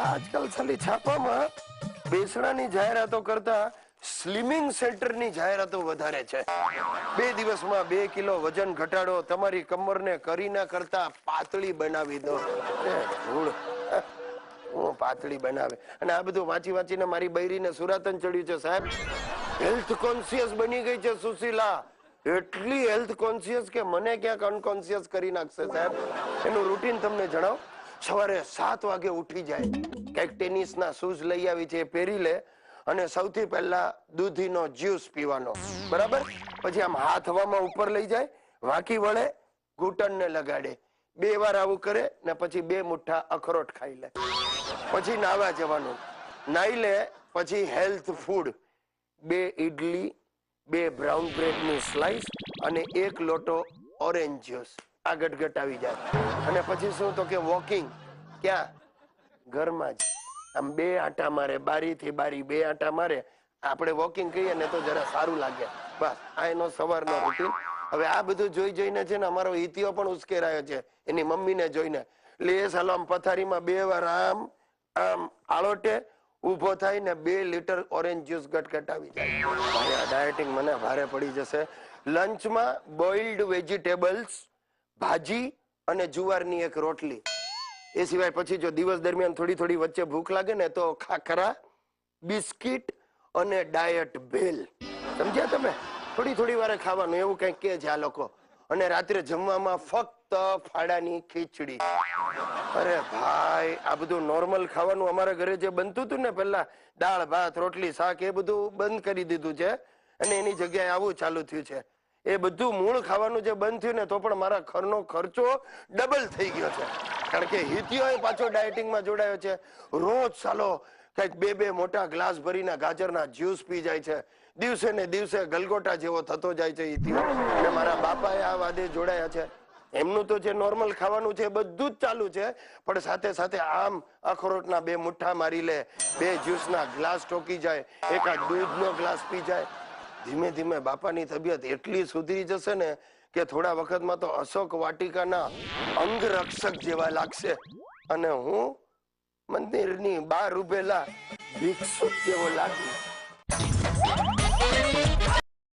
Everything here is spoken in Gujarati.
આજકાલ ખાલી છાપામાં બેસણાની જાહેરાતો કરતા સ્લિમિંગ સેન્ટરની જાહેરાતો વધારે છે. 2 દિવસમાં 2 કિલો વજન ઘટાડો, તમારી કમરને કરીના કરતા પાતળી બનાવી દો. હું પાતળી બનાવે અને આ બધું વાંચી વાંચીને મારી બૈરીને સુરાતન ચડ્યું છે સાહેબ. હેલ્થ કોન્શિયસ બની ગઈ છે સુશીલા. એટલી હેલ્થ કોન્શિયસ કે મને ક્યાંક અનકોન્શિયસ કરી નાખશે સાહેબ. એનું રૂટીન તમને જણાવ. સવારે 7 વાગે ઉઠી જાય, કઈક ટેનિસના શૂઝ લઈ આવી છે પહેરી લે અને સૌથી પહેલા દૂધીનો જ્યુસ પીવાનો, બરાબર. પછી આમ હાથ હવામાં ઉપર લઈ જાય, વાંકી વળે, ઘૂંટણને લગાડે, 2 વાર આવું કરે ને પછી 2 મુઠ્ઠા અખરોટ ખાઈ લે. પછી નાવા જવાનું, નાઈ લે, પછી હેલ્થ ફૂડ, 2 ઈડલી, 2 બ્રાઉન બ્રેડની સ્લાઇસ અને 1 લોટો ઓરેન્જ જ્યુસ. આ ગટગટ આવી જાય. અને પછી શું તો કે વોકિંગ. ક્યાં? ઘરમાં જ. આમ 2 આંટા મારે, બારીથી બારી 2 આંટા મારે. આપણે વોકિંગ કહીએ ને તો જરા સારું લાગે. બસ આ એનો સવારનો રૂટીન. હવે આ બધું જોઈ જોઈને છે ને અમારો હિતિયો પણ ઉશ્કેરાયો છે એની મમ્મીને જોઈને. એટલે એ સાલો આમ પથારીમાં 2 વાર આમ આમ આળોટે, ઊભો થાય ને 2 લીટર ઓરેન્જ જ્યુસ ગટગટ આવી જાય. આ ડાયટિંગ મને ભારે પડી જશે. લંચમાં બોઇલ્ડ વેજીટેબલ્સ, ભાજી અને જુવારની 1 રોટલી. એ સિવાય પછી જો દિવસ દરમિયાન થોડી થોડી વચ્ચે ભૂખ લાગે ને તો ખાખરા, બિસ્કિટ અને ડાયટ ભેલ. સમજ્યા તમે? થોડી થોડી વારે ખાવાનું, એવું કંઈક કે છે આ લોકો. અને રાત્રે જમવામાં ફક્ત ફાડાની ખીચડી. અરે ભાઈ, આ બધું નોર્મલ ખાવાનું અમારા ઘરે જે બનતું હતું ને પહેલા, દાળ ભાત રોટલી શાક, એ બધું બંધ કરી દીધું છે અને એની જગ્યાએ આવું ચાલુ થયું છે. એ બધું મૂળ ખાવાનું જે બંધ થયું ને તો પણ મારા ઘરનો ખર્ચો ડબલ થઈ ગયો છે. કારણ કે હિતિયો પાછો ડાયટિંગમાં જોડાયો છે. રોજ સાલો કઈક 2 મોટા ગ્લાસ ભરીને ગાજરના જ્યુસ પી જાય છે. દિવસે ને દિવસે ગલગોટા જેવો થતો જાય છે હિતિયો. અને મારા બાપાએ આ વાદે જોડાયા છે. એમનું તો જે નોર્મલ ખાવાનું છે બધું જ ચાલુ છે, પણ સાથે સાથે આમ અખરોટના 2 મુઠ્ઠા મારી લે, 2 જ્યુસના ગ્લાસ ટોકી જાય, 1 દૂધનો ગ્લાસ પી જાય. ધીમે ધીમે બાપાની તબિયત એટલી સુધરી જશે ને કે થોડા વખતમાં તો અશોક વાટિકાના અંગરક્ષક જેવા લાગશે અને હું મંદિરની બહાર ઉભેલા ભિક્ષુક જેવો લાગુ.